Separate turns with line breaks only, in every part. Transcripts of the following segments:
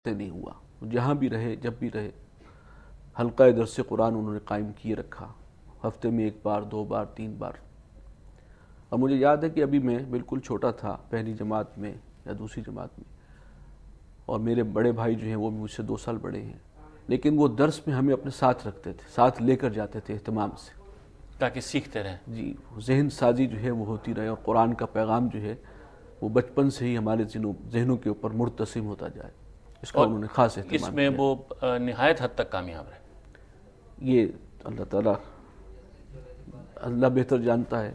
سے نہیں ہوا، جہاں بھی رہے جب بھی رہے حلقہ درس قرآن انہوں نے قائم کیے رکھا، ہفتے میں 1 بار 2 بار 3 بار۔ اور مجھے یاد ہے کہ ابھی میں بالکل چھوٹا تھا، پہلی جماعت میں یا دوسری جماعت میں، اور میرے بڑے بھائی جو ہیں وہ بھی مجھ سے 2 سال بڑے ہیں، لیکن وہ درس میں ہمیں اپنے ساتھ رکھتے تھے، ساتھ لے کر جاتے تھے اہتمام سے،
تاکہ سیکھتے رہیں۔
جی ذہن سازی جو ہے وہ ہوتی رہے، اور قرآن کا پیغام جو ہے وہ بچپن سے ہی ہمارے ذہنوں کے اوپر مرتسم ہوتا جائے، اس کا انہوں نے خاص اہتمام
اس میں
کیا۔
وہ نہایت حد تک کامیاب رہے۔
یہ اللہ تعالیٰ، اللہ بہتر جانتا ہے،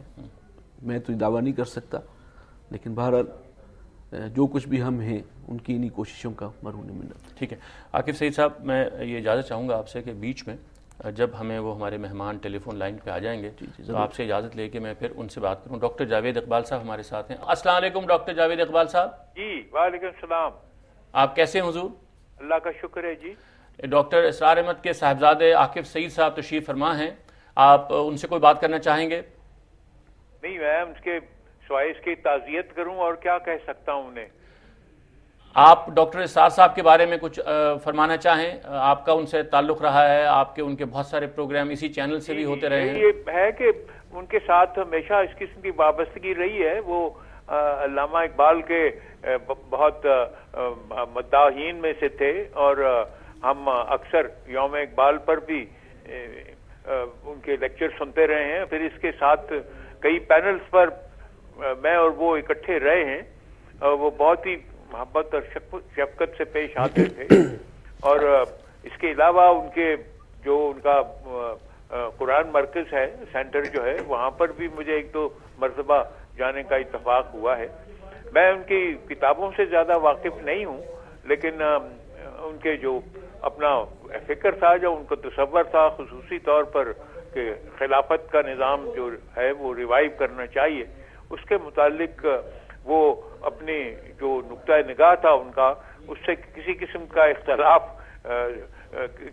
میں تو دعویٰ نہیں کر سکتا، لیکن بہرحال جو کچھ بھی ہم ہیں ان کی انہی کوششوں کا مرہون منت۔
ٹھیک ہے عاقب سعید صاحب، میں یہ اجازت چاہوں گا آپ سے کہ بیچ میں جب ہمیں وہ ہمارے مہمان ٹیلی فون لائن پہ آ جائیں گے تو آپ سے اجازت لے کے میں پھر ان سے بات کروں۔ ڈاکٹر جاوید اقبال صاحب ہمارے ساتھ ہیں۔ السلام علیکم ڈاکٹر جاوید اقبال صاحب۔
جی وعلیکم السلام۔
آپ کیسے ہیں حضور؟
اللہ کا شکر ہے جی۔
ڈاکٹر اسرار احمد کے صاحبزادے عاقب سعید صاحب تشریف فرما ہیں، آپ ان سے کوئی بات کرنا چاہیں گے؟
نہیں، میں ان کے سوائس کی تعزیت کروں اور کیا کہہ سکتا ہوں انہیں۔
آپ ڈاکٹر اسرار صاحب کے بارے میں کچھ فرمانا چاہیں؟ آپ کا ان سے تعلق رہا ہے، آپ کے ان کے بہت سارے پروگرام اسی چینل سے بھی ہوتے رہے ہیں۔
یہ ہے کہ ان کے ساتھ ہمیشہ اس قسم کی وابستگی رہی ہے۔ وہ علامہ اقبال کے بہت مداحین میں سے تھے، اور ہم اکثر یوم اقبال پر بھی ان کے لیکچر سنتے رہے ہیں۔ پھر اس کے ساتھ کئی پینلز پر میں اور وہ اکٹھے رہے ہیں، وہ بہت ہی محبت اور شفقت سے پیش آتے تھے۔ اور اس کے علاوہ ان کے جو ان کا قرآن مرکز ہے، سینٹر جو ہے، وہاں پر بھی مجھے 1-2 مرتبہ جانے کا اتفاق ہوا ہے۔ میں ان کی کتابوں سے زیادہ واقف نہیں ہوں، لیکن ان کے جو اپنا فکر تھا، جو ان کو تصور تھا خصوصی طور پر کہ خلافت کا نظام جو ہے وہ ریوائیو کرنا چاہیے، اس کے متعلق وہ اپنی جو نقطہ نگاہ تھا ان کا، اس سے کسی قسم کا اختلاف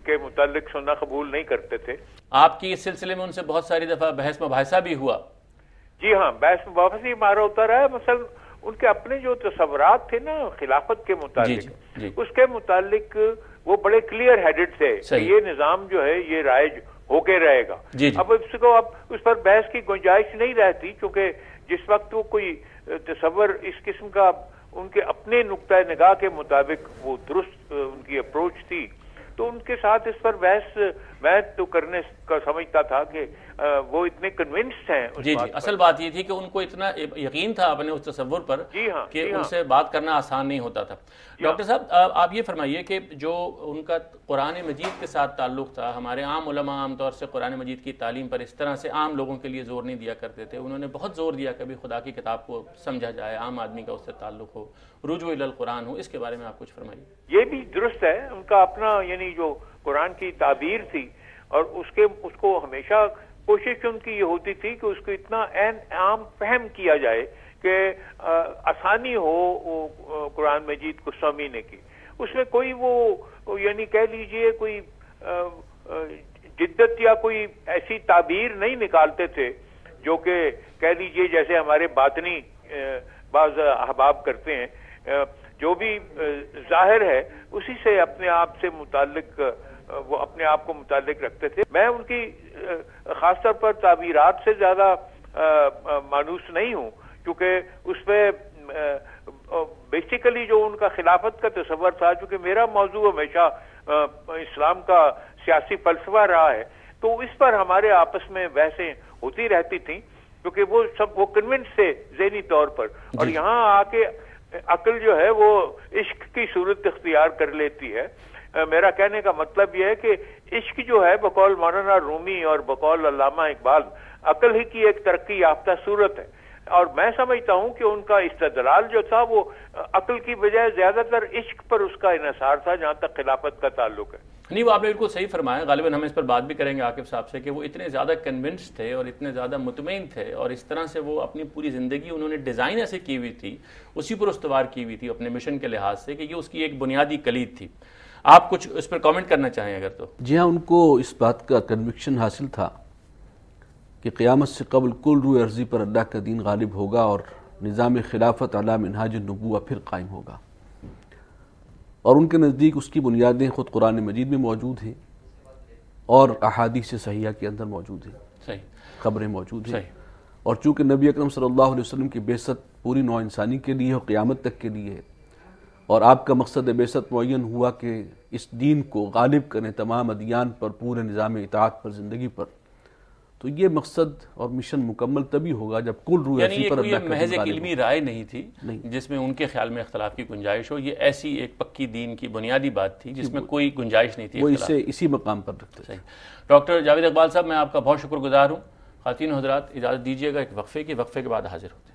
کے متعلق سننا قبول نہیں کرتے تھے۔
آپ کی اس سلسلے میں ان سے بہت ساری دفعہ بحث مباحثہ بھی ہوا؟
جی ہاں، بحث مباحثہ ہمارا ہوتا رہا ہے۔ مثلا ان کے اپنے جو تصورات تھے نا خلافت کے متعلق، اس کے متعلق وہ بڑے کلیئر ہیڈڈ تھے کہ یہ نظام جو ہے یہ رائج ہو کے رہے گا۔ اب اس پر بحث کی گنجائش نہیں رہتی، کیونکہ جس وقت وہ کوئی تصور اس قسم کا ان کے اپنے نقطہ نگاہ کے مطابق وہ درست ان کی اپروچ تھی، تو ان کے ساتھ اس پر بحث میں تو کرنے کا سمجھتا تھا کہ وہ اتنے کنونسڈ ہیں اس
جی
بات پر۔
اصل بات یہ تھی کہ ان کو اتنا یقین تھا اپنے اس تصور پر کہ ان سے بات کرنا آسان نہیں ہوتا تھا۔ ڈاکٹر صاحب آپ یہ فرمائیے کہ جو ان کا قرآن مجید کے ساتھ تعلق تھا، ہمارے عام علماء عام طور سے قرآن مجید کی تعلیم پر اس طرح سے عام لوگوں کے لیے زور نہیں دیا کرتے تھے، انہوں نے بہت زور دیا کبھی خدا کی کتاب کو سمجھا جائے، عام آدمی کا اس سے تعلق ہو، رجوع الی القرآن ہو۔ اس کے بارے میں آپ کچھ فرمائیے۔
یہ بھی درست ہے، ان کا اپنا یعنی جو قرآن کی تعبیر تھی، اور اس کو ہمیشہ کوشش ان کی یہ ہوتی تھی کہ اس کو اتنا عام فہم کیا جائے کہ آسانی ہو قرآن مجید کو سمجھنے کی۔ اس میں کوئی وہ یعنی کہہ لیجئے کوئی جدت یا کوئی ایسی تعبیر نہیں نکالتے تھے جو کہ کہہ لیجئے جیسے ہمارے باطنی بعض احباب کرتے ہیں، جو بھی ظاہر ہے اسی سے اپنے آپ سے متعلق وہ اپنے آپ کو متعلق رکھتے تھے۔ میں ان کی خاص طور پر تعبیرات سے زیادہ مانوس نہیں ہوں، کیونکہ اس پہ بیسیکلی جو ان کا خلافت کا تصور تھا، چونکہ میرا موضوع ہمیشہ اسلام کا سیاسی فلسفہ رہا ہے، تو اس پر ہمارے آپس میں بحثیں ہوتی رہتی تھیں، کیونکہ وہ کنونس تھے ذہنی طور پر، اور یہاں آ کے عقل جو ہے وہ عشق کی صورت اختیار کر لیتی ہے۔ میرا کہنے کا مطلب یہ ہے کہ عشق جو ہے بقول مولانا رومی اور بقول علامہ اقبال عقل ہی کی ایک ترقی یافتہ صورت ہے، اور میں سمجھتا ہوں کہ ان کا استدلال جو تھا وہ عقل کی بجائے زیادہ تر عشق پر اس کا انحصار تھا، جہاں تک خلافت کا تعلق ہے۔
نہیں، وہ آپ نے بالکل صحیح فرمایا، غالباً ہم اس پر بات بھی کریں گے عاقب صاحب سے کہ وہ اتنے زیادہ کنونسڈ تھے اور اتنے زیادہ مطمئن تھے، اور اس طرح سے وہ اپنی پوری زندگی انہوں نے ڈیزائن ایسے کی ہوئی تھی، اسی پر استوار کی ہوئی تھی اپنے مشن کے لحاظ سے، کہ یہ اس کی ایک بنیادی کلید تھی۔ آپ کچھ اس پر کامنٹ کرنا چاہیں اگر تو؟
جی ہاں، ان کو اس بات کا کنوکشن حاصل تھا کہ قیامت سے قبل کل روح ارضی پر اللہ کا دین غالب ہوگا اور نظام خلافت علی منہاج النبوہ پھر قائم ہوگا۔ اور ان کے نزدیک اس کی بنیادیں خود قرآن مجید میں موجود ہیں اور احادیث صحیحہ کے اندر موجود ہیں،
صحیح،
خبریں موجود ہیں،
صحیح،
اور چونکہ نبی اکرم صلی اللہ علیہ وسلم کی بعثت پوری نوع انسانی کے لیے اور قیامت تک کے لیے ہے، اور آپ کا مقصد بعثت معین ہوا کہ اس دین کو غالب کریں تمام ادیان پر، پورے نظام اطاعت پر، زندگی پر، تو یہ مقصد اور مشن مکمل تبھی ہوگا جب کل روح
یعنی
ایسی
یہ
پر
کوئی
اللہ کا
محض
دین
ایک
غالب
علمی رائے نہیں تھی
نہیں۔
جس میں ان کے خیال میں اختلاف کی گنجائش ہو، یہ ایسی ایک پکی دین کی بنیادی بات تھی جس میں کوئی گنجائش نہیں تھی
وہ
اختلاف۔
اسی مقام پر رکھتے تھے۔
صحیح۔ ڈاکٹر جاوید اقبال صاحب، میں آپ کا بہت شکر گزار ہوں۔ خواتین و حضرات، اجازت دیجیے گا ایک وقفے کی، وقفے کے بعد حاضر ہوتے ہیں۔